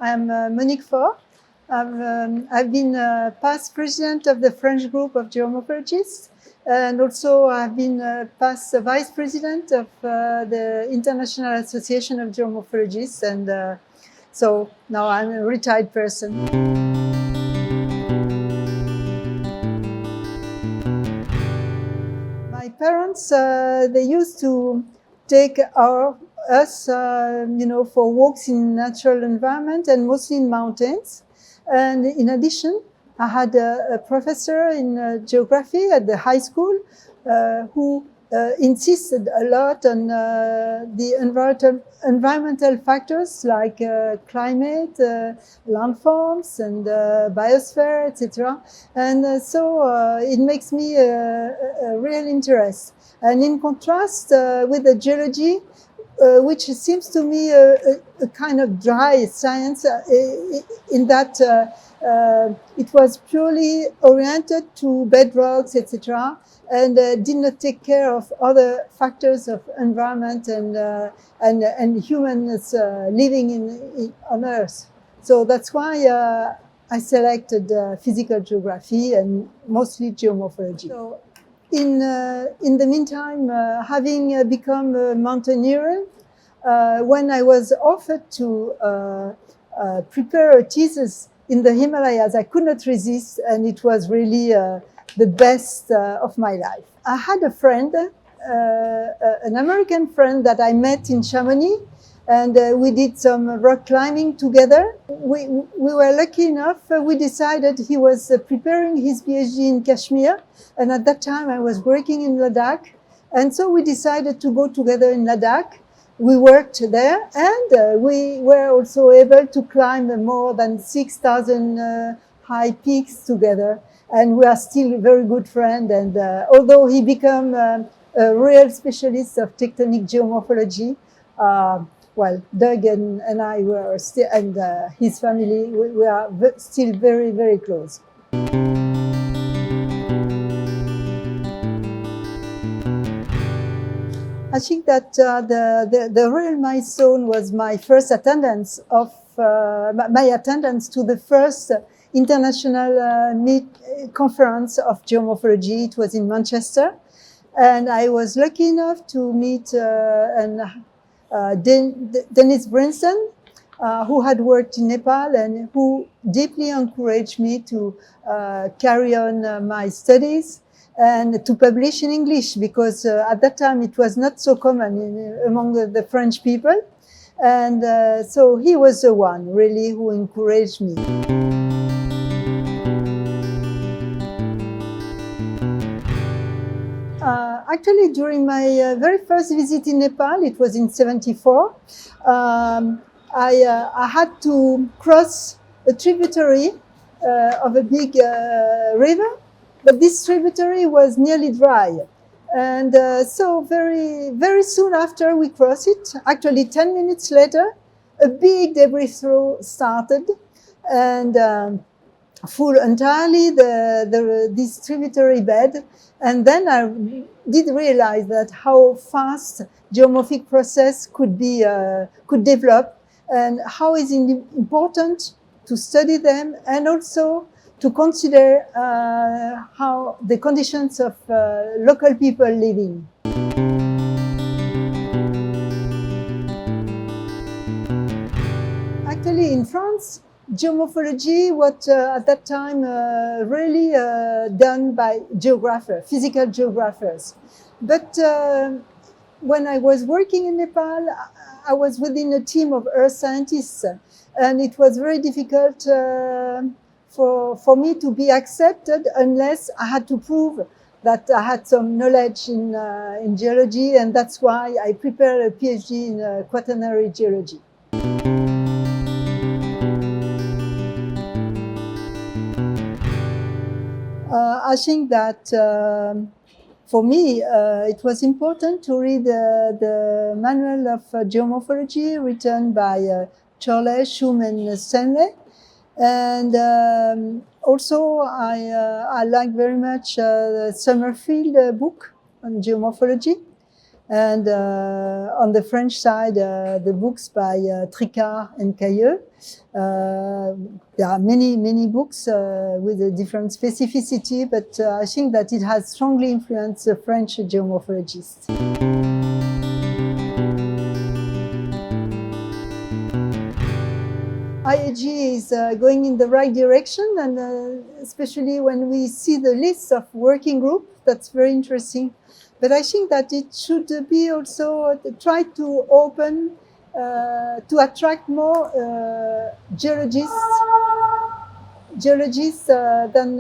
I'm Monique. I've been past president of the French group of geomorphologists, and also I've been past vice president of the International Association of Geomorphologists, and so now I'm a retired person. My parents, they used to take us, for walks in natural environment and mostly in mountains. And in addition, I had a professor in geography at the high school who insisted a lot on the environmental factors like climate, landforms, and biosphere, etc. And so it makes me a real interest. And in contrast with the geology, which seems to me a kind of dry science in that it was purely oriented to bedrocks, etc., and did not take care of other factors of environment and humans living on Earth. So that's why I selected physical geography and mostly geomorphology. So, in the meantime, having become a mountaineer, when I was offered to prepare a thesis in the Himalayas, I could not resist, and it was really the best of my life. I had a friend, an American friend that I met in Chamonix, and we did some rock climbing together. We were lucky enough, we decided he was preparing his PhD in Kashmir, and at that time I was working in Ladakh, and so we decided to go together in Ladakh. We worked there, and we were also able to climb more than 6,000 high peaks together, and we are still very good friends. And although he became a real specialist of tectonic geomorphology, well, Doug and I were still, and his family, we are still very, very close. I think that the real milestone was my first attendance of my attendance to the first international conference of geomorphology. It was in Manchester, and I was lucky enough to meet Dennis Brinson, who had worked in Nepal and who deeply encouraged me to carry on my studies and to publish in English, because at that time it was not so common among the French people. And so he was the one really who encouraged me. Actually, during my very first visit in Nepal, it was in '74, I had to cross a tributary of a big river, but this tributary was nearly dry. And so very, very soon after we crossed it, actually 10 minutes later, a big debris throw started and full entirely this tributary bed. And then I did realize that how fast geomorphic process could develop, and how is it important to study them, and also to consider how the conditions of local people living. Actually, in France, geomorphology was at that time really done by geographers, physical geographers. But when I was working in Nepal, I was within a team of earth scientists, and it was very difficult for me to be accepted unless I had to prove that I had some knowledge in geology, and that's why I prepared a PhD in quaternary geology. I think that for me, it was important to read the manual of geomorphology written by Chorley, Schum, and Stanley. And also, I like very much the Summerfield book on geomorphology. And on the French side, the books by Tricard and Cailleux. There are many books with a different specificity, but I think that it has strongly influenced the French geomorphologists. IAG is going in the right direction, and especially when we see the list of working groups, that's very interesting. But I think that it should be also try to open, to attract more geologists than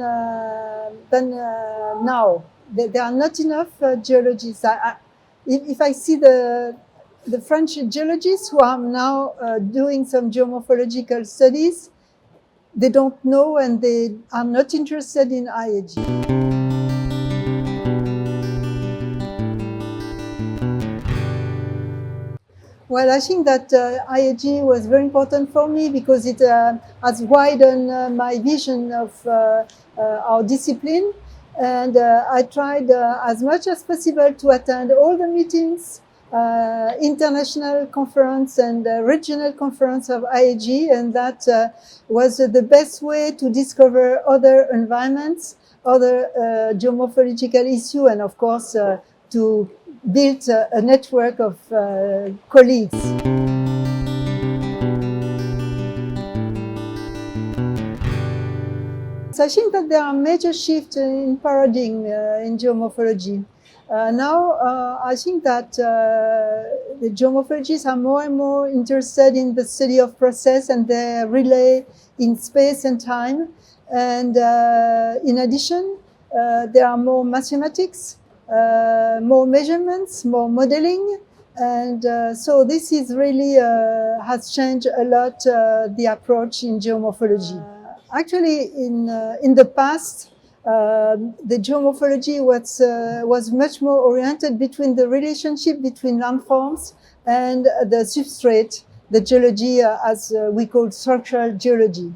now. There are not enough geologists. If I see the French geologists who are now doing some geomorphological studies, they don't know and they are not interested in IAG. Well, I think that IAG was very important for me because it has widened my vision of our discipline. And I tried as much as possible to attend all the meetings, international conference and regional conference of IAG, and that was the best way to discover other environments, other geomorphological issues, and of course to build a network of colleagues. So I think that there are major shifts in paradigm in geomorphology. Now, I think that the geomorphologists are more and more interested in the study of process and their relay in space and time. And in addition, there are more mathematics, more measurements, more modeling. And so this is really has changed a lot the approach in geomorphology. Actually, in the past, the geomorphology was much more oriented between the relationship between landforms and the substrate, the geology as we call structural geology,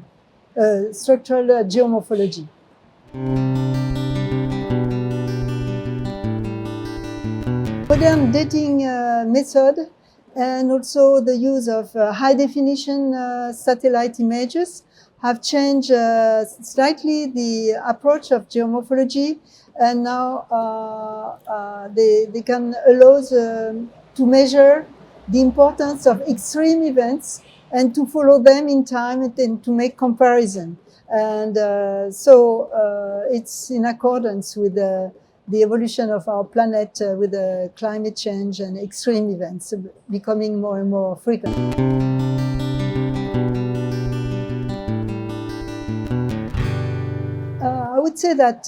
structural geomorphology. Modern dating method and also the use of high-definition satellite images have changed slightly the approach of geomorphology, and now they can allow to measure the importance of extreme events and to follow them in time and to make comparison. And so it's in accordance with the evolution of our planet with the climate change and extreme events becoming more and more frequent. I would say that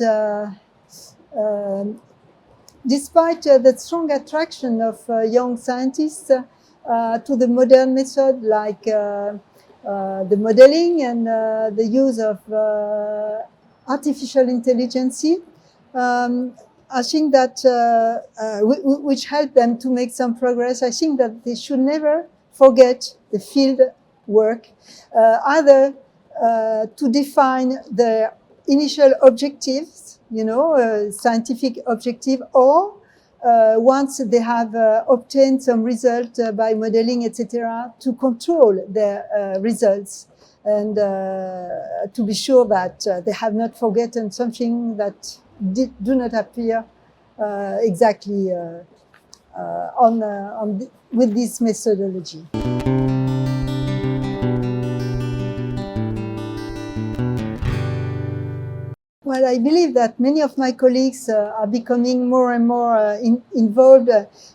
despite the strong attraction of young scientists to the modern method like the modeling and the use of artificial intelligence, I think that which helped them to make some progress. I think that they should never forget the field work, either to define the initial objectives, scientific objective, or once they have obtained some result by modeling, etc., to control their results and to be sure that they have not forgotten something that do not appear exactly with this methodology. Well, I believe that many of my colleagues are becoming more and more involved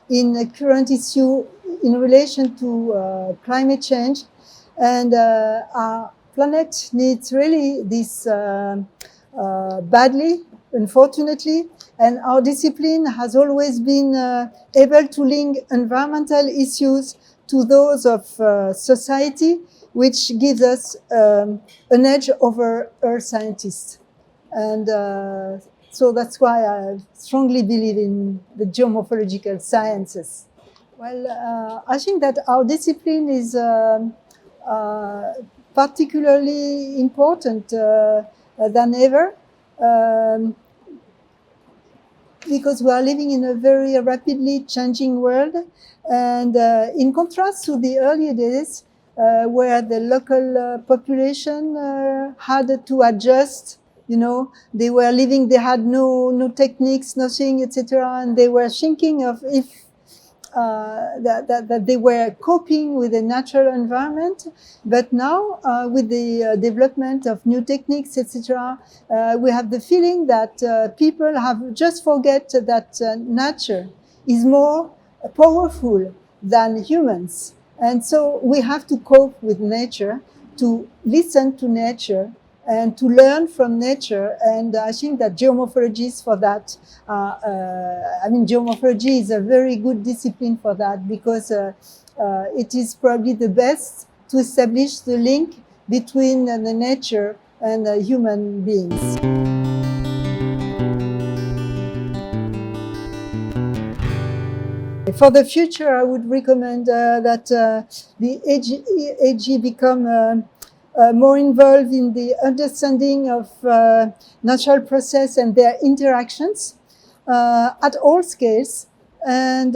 in current issue in relation to climate change, and our planet needs really this badly, unfortunately, and our discipline has always been able to link environmental issues to those of society, which gives us an edge over earth scientists. And so that's why I strongly believe in the geomorphological sciences. Well, I think that our discipline is particularly important than ever. because we are living in a very rapidly changing world. And in contrast to the earlier days, where the local population had to adjust, they were living, they had no techniques, nothing, etc. And they were thinking of if that they were coping with the natural environment. But now, with the development of new techniques, etc., we have the feeling that people have just forget that nature is more powerful than humans. And so we have to cope with nature, to listen to nature, and to learn from nature. And I think that geomorphology is for that. Geomorphology is a very good discipline for that, because it is probably the best to establish the link between the nature and human beings. For the future, I would recommend that the IAG become more involved in the understanding of natural process and their interactions at all scales, and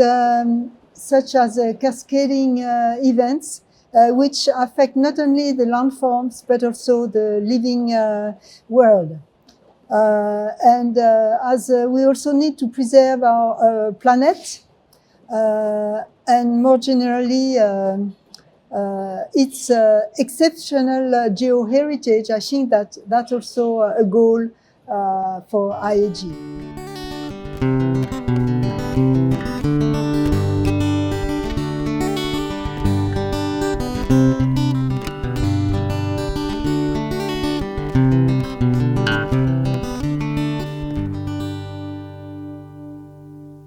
such as cascading events which affect not only the landforms but also the living world. As we also need to preserve our planet, and more generally its exceptional geoheritage. I think that that's also a goal for IAG.